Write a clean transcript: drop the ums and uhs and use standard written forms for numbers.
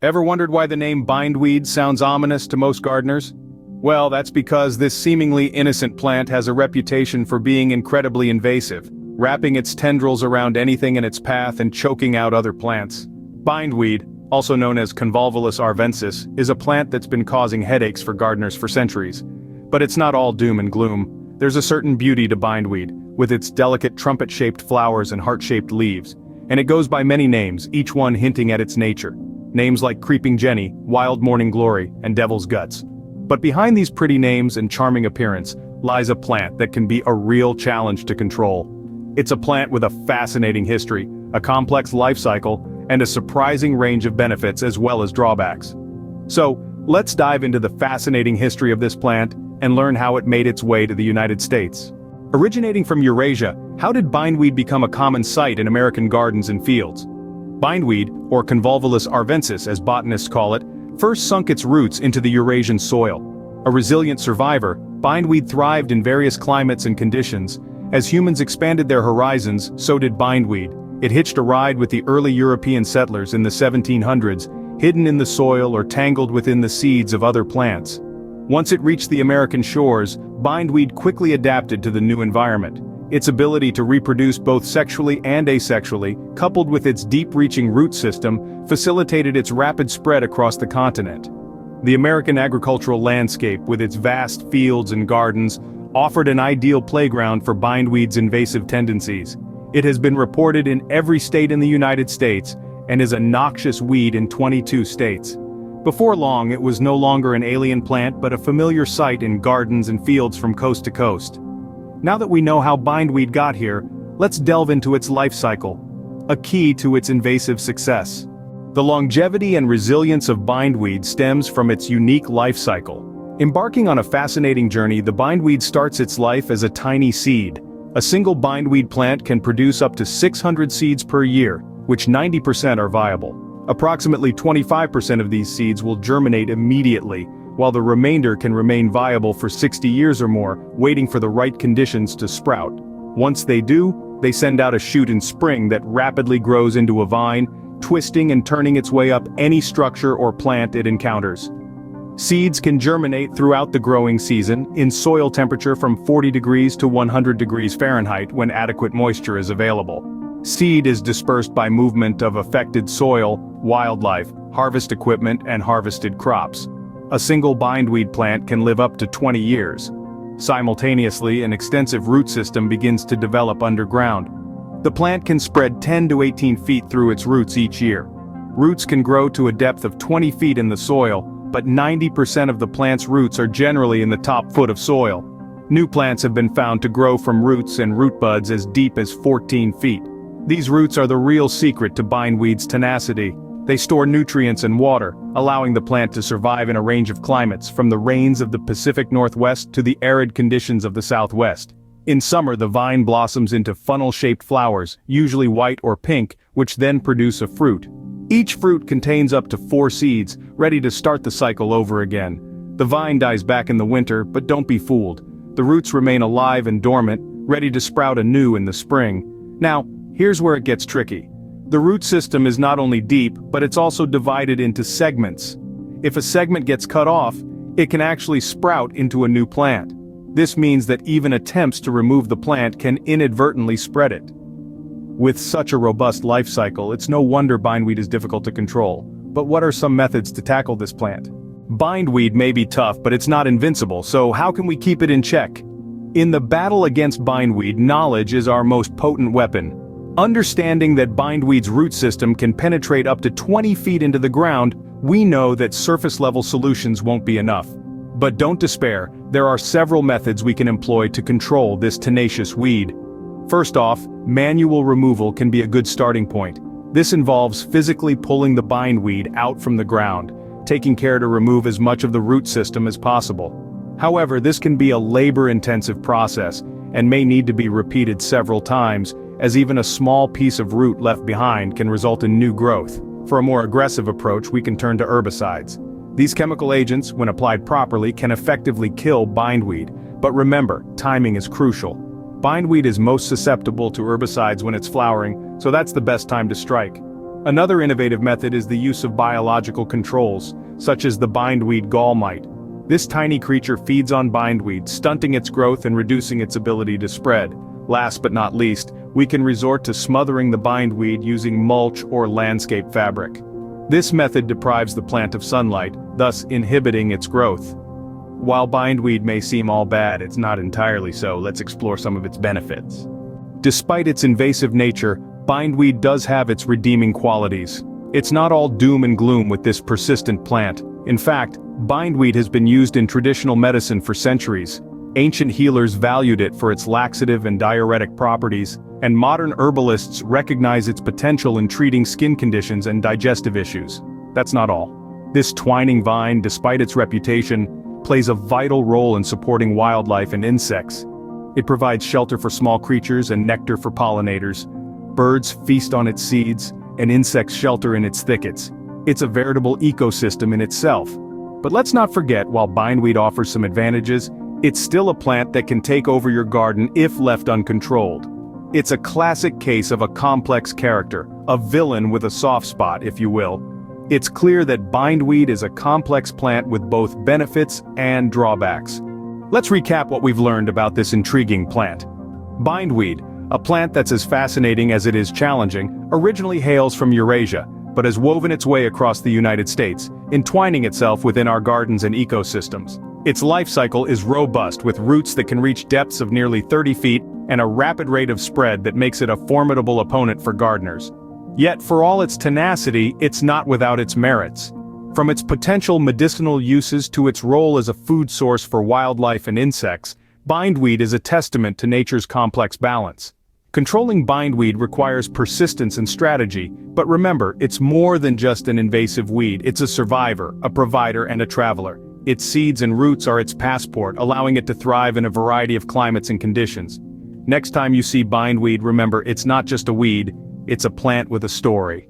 Ever wondered why the name bindweed sounds ominous to most gardeners? Well, that's because this seemingly innocent plant has a reputation for being incredibly invasive, wrapping its tendrils around anything in its path and choking out other plants. Bindweed, also known as Convolvulus arvensis, is a plant that's been causing headaches for gardeners for centuries. But it's not all doom and gloom. There's a certain beauty to bindweed, with its delicate trumpet-shaped flowers and heart-shaped leaves. And it goes by many names, each one hinting at its nature. Names like Creeping Jenny, Wild Morning Glory, and Devil's Guts. But behind these pretty names and charming appearance lies a plant that can be a real challenge to control. It's a plant with a fascinating history, a complex life cycle, and a surprising range of benefits as well as drawbacks. So, let's dive into the fascinating history of this plant and learn how it made its way to the United States. Originating from Eurasia, how did bindweed become a common sight in American gardens and fields? Bindweed, or Convolvulus arvensis as botanists call it, first sunk its roots into the Eurasian soil. A resilient survivor, bindweed thrived in various climates and conditions. As humans expanded their horizons, so did bindweed. It hitched a ride with the early European settlers in the 1700s, hidden in the soil or tangled within the seeds of other plants. Once it reached the American shores, bindweed quickly adapted to the new environment. Its ability to reproduce both sexually and asexually, coupled with its deep-reaching root system, facilitated its rapid spread across the continent. The American agricultural landscape, with its vast fields and gardens, offered an ideal playground for bindweed's invasive tendencies. It has been reported in every state in the United States, and is a noxious weed in 22 states. Before long, it was no longer an alien plant but a familiar sight in gardens and fields from coast to coast. Now that we know how bindweed got here, let's delve into its life cycle, a key to its invasive success. The longevity and resilience of bindweed stems from its unique life cycle. Embarking on a fascinating journey, the bindweed starts its life as a tiny seed. A single bindweed plant can produce up to 600 seeds per year, which 90% are viable. Approximately 25% of these seeds will germinate immediately, while the remainder can remain viable for 60 years or more, waiting for the right conditions to sprout. Once they do, they send out a shoot in spring that rapidly grows into a vine, twisting and turning its way up any structure or plant it encounters. Seeds can germinate throughout the growing season, in soil temperature from 40 degrees to 100 degrees Fahrenheit when adequate moisture is available. Seed is dispersed by movement of affected soil, wildlife, harvest equipment, and harvested crops. A single bindweed plant can live up to 20 years. Simultaneously, an extensive root system begins to develop underground. The plant can spread 10 to 18 feet through its roots each year. Roots can grow to a depth of 20 feet in the soil, but 90% of the plant's roots are generally in the top foot of soil. New plants have been found to grow from roots and root buds as deep as 14 feet. These roots are the real secret to bindweed's tenacity. They store nutrients and water, allowing the plant to survive in a range of climates, from the rains of the Pacific Northwest to the arid conditions of the Southwest. In summer, the vine blossoms into funnel-shaped flowers, usually white or pink, which then produce a fruit. Each fruit contains up to 4 seeds, ready to start the cycle over again. The vine dies back in the winter, but don't be fooled. The roots remain alive and dormant, ready to sprout anew in the spring. Now, here's where it gets tricky. The root system is not only deep, but it's also divided into segments. If a segment gets cut off, it can actually sprout into a new plant. This means that even attempts to remove the plant can inadvertently spread it. With such a robust life cycle, it's no wonder bindweed is difficult to control. But what are some methods to tackle this plant? Bindweed may be tough, but it's not invincible, so how can we keep it in check? In the battle against bindweed, knowledge is our most potent weapon. Understanding that bindweed's root system can penetrate up to 20 feet into the ground, we know that surface-level solutions won't be enough. But don't despair, there are several methods we can employ to control this tenacious weed. First off, manual removal can be a good starting point. This involves physically pulling the bindweed out from the ground, taking care to remove as much of the root system as possible. However, this can be a labor-intensive process, and may need to be repeated several times, as even a small piece of root left behind can result in new growth. For a more aggressive approach, we can turn to herbicides. These chemical agents, when applied properly, can effectively kill bindweed, but remember, timing is crucial. Bindweed is most susceptible to herbicides when it's flowering, so that's the best time to strike. Another innovative method is the use of biological controls, such as the bindweed gall mite. This tiny creature feeds on bindweed, stunting its growth and reducing its ability to spread. Last but not least, we can resort to smothering the bindweed using mulch or landscape fabric. This method deprives the plant of sunlight, thus inhibiting its growth. While bindweed may seem all bad, it's not entirely so. Let's explore some of its benefits. Despite its invasive nature, bindweed does have its redeeming qualities. It's not all doom and gloom with this persistent plant. In fact, bindweed has been used in traditional medicine for centuries. Ancient healers valued it for its laxative and diuretic properties, and modern herbalists recognize its potential in treating skin conditions and digestive issues. That's not all. This twining vine, despite its reputation, plays a vital role in supporting wildlife and insects. It provides shelter for small creatures and nectar for pollinators. Birds feast on its seeds, and insects shelter in its thickets. It's a veritable ecosystem in itself. But let's not forget, while bindweed offers some advantages, it's still a plant that can take over your garden if left uncontrolled. It's a classic case of a complex character, a villain with a soft spot, if you will. It's clear that bindweed is a complex plant with both benefits and drawbacks. Let's recap what we've learned about this intriguing plant. Bindweed, a plant that's as fascinating as it is challenging, originally hails from Eurasia, but has woven its way across the United States, entwining itself within our gardens and ecosystems. Its life cycle is robust, with roots that can reach depths of nearly 30 feet and a rapid rate of spread that makes it a formidable opponent for gardeners. Yet for all its tenacity, it's not without its merits. From its potential medicinal uses to its role as a food source for wildlife and insects, bindweed is a testament to nature's complex balance. Controlling bindweed requires persistence and strategy, but remember, it's more than just an invasive weed. It's a survivor, a provider, and a traveler. Its seeds and roots are its passport, allowing it to thrive in a variety of climates and conditions. Next time you see bindweed, remember, it's not just a weed, it's a plant with a story.